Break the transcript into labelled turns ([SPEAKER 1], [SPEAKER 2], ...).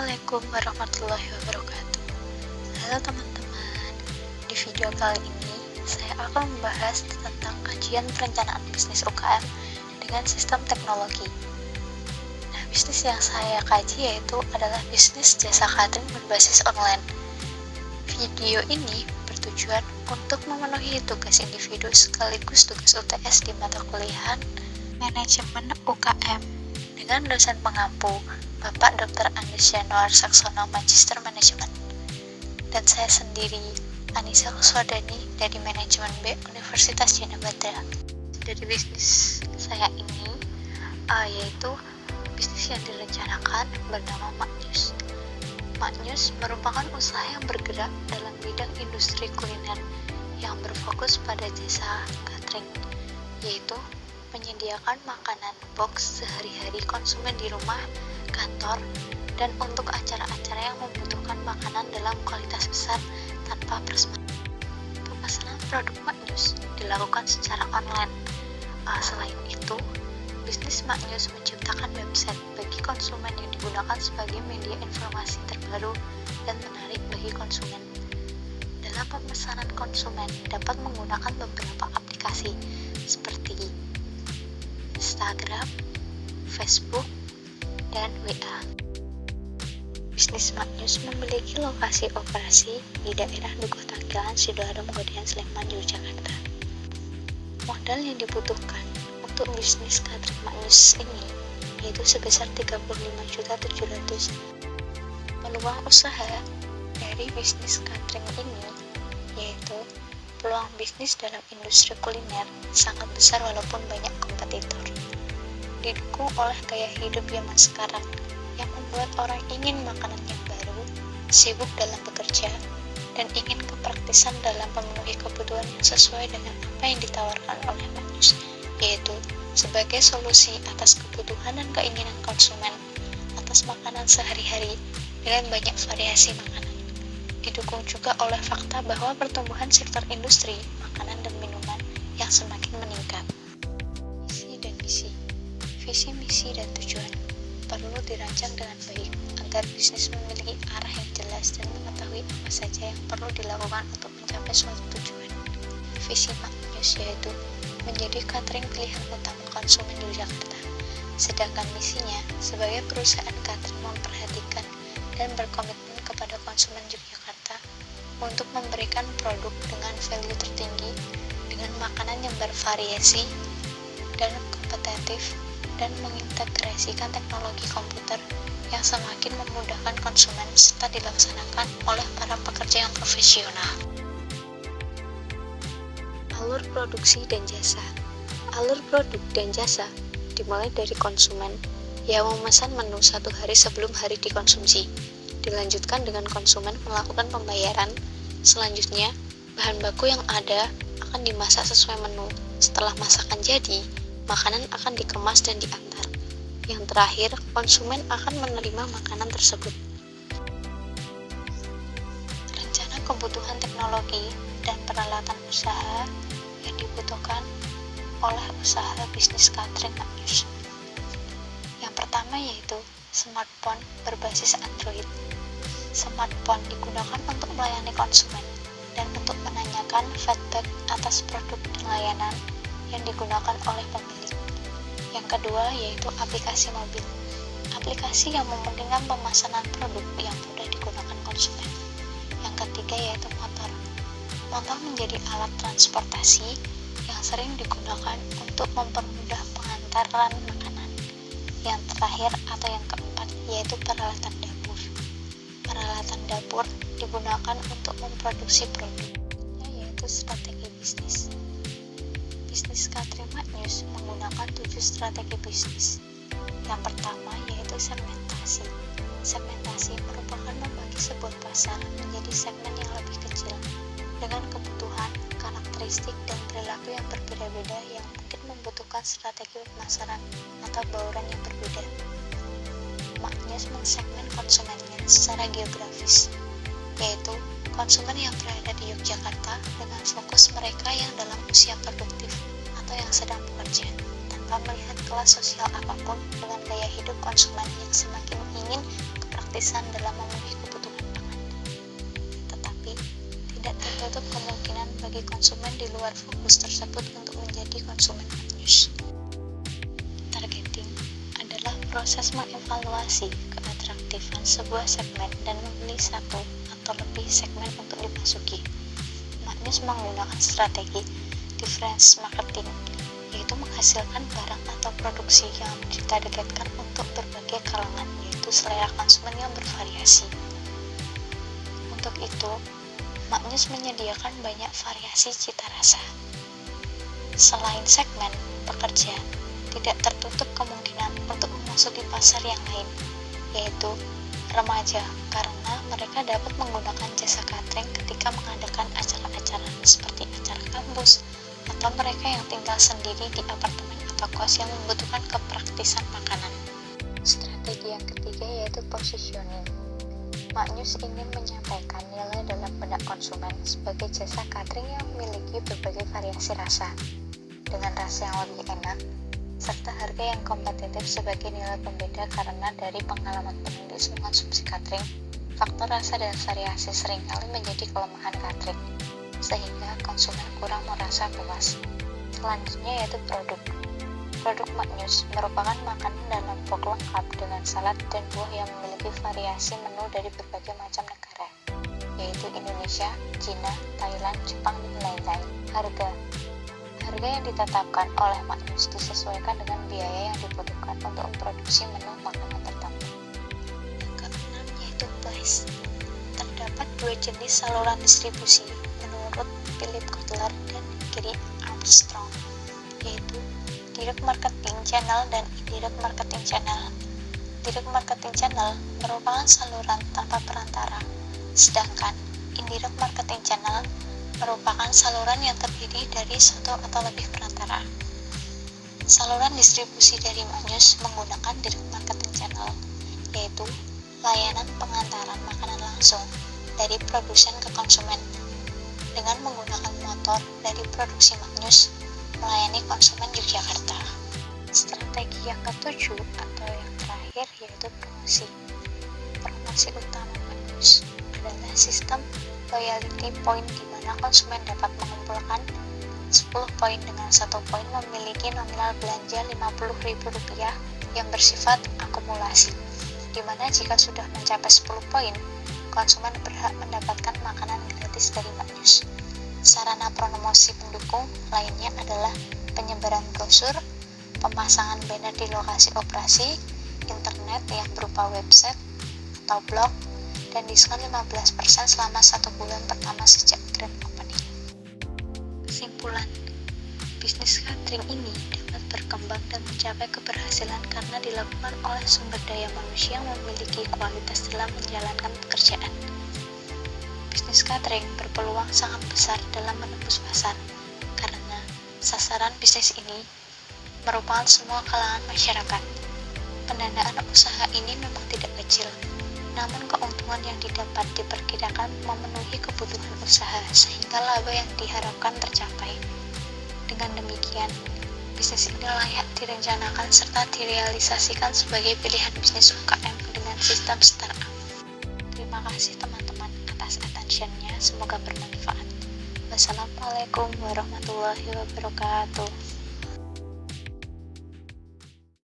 [SPEAKER 1] Assalamualaikum warahmatullahi wabarakatuh. Halo teman-teman, di video kali ini saya akan membahas tentang kajian perencanaan bisnis UKM dengan sistem teknologi. Nah, bisnis yang saya kaji yaitu adalah bisnis jasa catering berbasis online. Video ini bertujuan untuk memenuhi tugas individu sekaligus tugas UTS di mata kuliah Manajemen UKM dengan dosen pengampu Bapak Dr. Andes Januar Saksono Magister Manajemen, dan saya sendiri Anissa Kuswadani dari Manajemen B Universitas Janabatra. Dari bisnis saya ini yaitu bisnis yang direncanakan bernama Maknyus. Maknyus merupakan usaha yang bergerak dalam bidang industri kuliner yang berfokus pada jasa catering, yaitu menyediakan makanan box sehari-hari konsumen di rumah, kantor, dan untuk acara-acara yang membutuhkan makanan dalam kualitas besar tanpa prasmanan. Pemesanan produk Maknyus dilakukan secara online. Selain itu, bisnis Maknyus menciptakan website bagi konsumen yang digunakan sebagai media informasi terbaru dan menarik bagi konsumen. Dalam pemesanan, konsumen dapat menggunakan beberapa aplikasi seperti Instagram, Facebook, dan WA. Bisnis Maknyus memiliki lokasi operasi di daerah Dukuh Tangkilan, Sidoarjo, Godean, Sleman, Yogyakarta. Modal yang dibutuhkan untuk bisnis catering Maknyus ini yaitu sebesar 35.700.000. Peluang usaha dari bisnis catering ini yaitu peluang bisnis dalam industri kuliner sangat besar walaupun banyak kompetitor. Didukung oleh gaya hidup zaman sekarang yang membuat orang ingin makanan yang baru, sibuk dalam bekerja, dan ingin kepraktisan dalam memenuhi kebutuhan yang sesuai dengan apa yang ditawarkan oleh Maknyus, yaitu sebagai solusi atas kebutuhan dan keinginan konsumen atas makanan sehari-hari dengan banyak variasi makanan. Didukung juga oleh fakta bahwa pertumbuhan sektor industri makanan dan minuman yang semakin meningkat. Misi dan misi, visi, misi, dan tujuan perlu dirancang dengan baik agar bisnis memiliki arah yang jelas dan mengetahui apa saja yang perlu dilakukan untuk mencapai suatu tujuan. Visi Maknyus yaitu menjadi catering pilihan utama konsumen di Jakarta, sedangkan misinya sebagai perusahaan catering memperhatikan dan berkomitmen kepada konsumen Yogyakarta untuk memberikan produk dengan value tertinggi dengan makanan yang bervariasi dan kompetitif dan mengintegrasikan teknologi komputer yang semakin memudahkan konsumen serta dilaksanakan oleh para pekerja yang profesional. Alur produksi dan jasa. Alur produk dan jasa dimulai dari konsumen yang memesan menu satu hari sebelum hari dikonsumsi. Dilanjutkan dengan konsumen melakukan pembayaran. Selanjutnya, bahan baku yang ada akan dimasak sesuai menu. Setelah masakan jadi, makanan akan dikemas dan diantar. Yang terakhir, konsumen akan menerima makanan tersebut. Rencana kebutuhan teknologi dan peralatan usaha yang dibutuhkan oleh usaha bisnis catering Maknyus. Yang pertama yaitu smartphone berbasis Android. Smartphone digunakan untuk melayani konsumen dan untuk menanyakan feedback atas produk dan layanan yang digunakan oleh pemilik. Yang kedua yaitu aplikasi mobil. Aplikasi yang memungkinkan pemesanan produk yang mudah digunakan konsumen. Yang ketiga yaitu motor. Motor menjadi alat transportasi yang sering digunakan untuk mempermudah pengantaran makanan. Yang terakhir atau yang keempat yaitu peralatan dapur. Peralatan dapur digunakan untuk memproduksi produk, yaitu strategi bisnis. Bisnis catering Maknyus menggunakan 7 strategi bisnis. Yang pertama yaitu segmentasi. Segmentasi merupakan membagi sebuah pasar menjadi segmen yang lebih kecil dengan kebutuhan, karakteristik, dan perilaku yang berbeda-beda yang mungkin membutuhkan strategi pemasaran atau bauran yang berbeda. Maknyus mengsegmen konsumennya secara geografis, yaitu konsumen yang berada di Yogyakarta dengan fokus mereka yang dalam usia produktif atau yang sedang bekerja tanpa tanpa melihat kelas sosial apapun dengan gaya hidup konsumen yang semakin ingin kepraktisan dalam memenuhi kebutuhan pangan. Tetapi, tidak tertutup kemungkinan bagi konsumen di luar fokus tersebut untuk menjadi konsumen maknyus. Targeting adalah proses mengevaluasi keatraktifan sebuah segmen dan memilih satu atau lebih segmen untuk dimasuki. Maknyus menggunakan strategi difference marketing, yaitu menghasilkan barang atau produksi yang ditargetkan untuk berbagai kalangan, yaitu selera konsumen yang bervariasi. Untuk itu, Maknyus menyediakan banyak variasi cita rasa. Selain segmen pekerja, tidak tertutup kemungkinan untuk memasuki pasar yang lain, yaitu remaja, karena mereka dapat menggunakan jasa catering ketika mengadakan acara-acara seperti acara kampus, atau mereka yang tinggal sendiri di apartemen atau kos yang membutuhkan kepraktisan makanan. Strategi yang ketiga yaitu positioning. Maknyus ingin menyampaikan nilai dalam benak konsumen sebagai jasa catering yang memiliki berbagai variasi rasa, dengan rasa yang lebih enak, serta harga yang kompetitif sebagai nilai pembeda karena dari pengalaman penulis mengonsumsi catering, faktor rasa dan variasi seringkali menjadi kelemahan catering, sehingga konsumen kurang merasa puas. Selanjutnya yaitu produk. Produk Maknyus merupakan makanan dalam box lengkap dengan salad dan buah yang memiliki variasi menu dari berbagai macam negara, yaitu Indonesia, Cina, Thailand, Jepang, dan lain-lain. Harga yang ditetapkan oleh Maknyus disesuaikan dengan biaya yang dibutuhkan untuk memproduksi menu makanan tertentu. Yang keenam yaitu place. Terdapat dua jenis saluran distribusi menurut Philip Kotler dan Gary Armstrong, yaitu direct marketing channel dan indirect marketing channel. Direct marketing channel merupakan saluran tanpa perantara, sedangkan indirect marketing channel merupakan saluran yang terdiri dari satu atau lebih perantara. Saluran distribusi dari Maknyus menggunakan direct marketing channel, yaitu layanan pengantaran makanan langsung dari produsen ke konsumen dengan menggunakan motor dari produksi Maknyus melayani konsumen Yogyakarta. Strategi yang ketujuh atau yang terakhir yaitu promosi. Promosi utama Maknyus adalah sistem loyalty point di mana konsumen dapat mengumpulkan 10 poin dengan 1 poin memiliki nominal belanja Rp50.000 yang bersifat akumulasi, di mana jika sudah mencapai 10 poin, konsumen berhak mendapatkan makanan gratis dari Maknyus. Sarana promosi pendukung lainnya adalah penyebaran brosur, pemasangan banner di lokasi operasi, internet yang berupa website atau blog, dan diskon 15% selama 1 bulan pertama sejak grand opening. Kesimpulan, bisnis catering ini dapat berkembang dan mencapai keberhasilan karena dilakukan oleh sumber daya manusia yang memiliki kualitas dalam menjalankan pekerjaan. Bisnis catering berpeluang sangat besar dalam menembus pasar, karena sasaran bisnis ini merupakan semua kalangan masyarakat. Pendanaan usaha ini memang tidak kecil, namun keuntungan yang didapat diperkirakan memenuhi kebutuhan usaha sehingga laba yang diharapkan tercapai. Dengan demikian, bisnis ini layak direncanakan serta direalisasikan sebagai pilihan bisnis UKM dengan sistem startup. Terima kasih teman-teman atas attention-nya, semoga bermanfaat. Wassalamualaikum warahmatullahi wabarakatuh.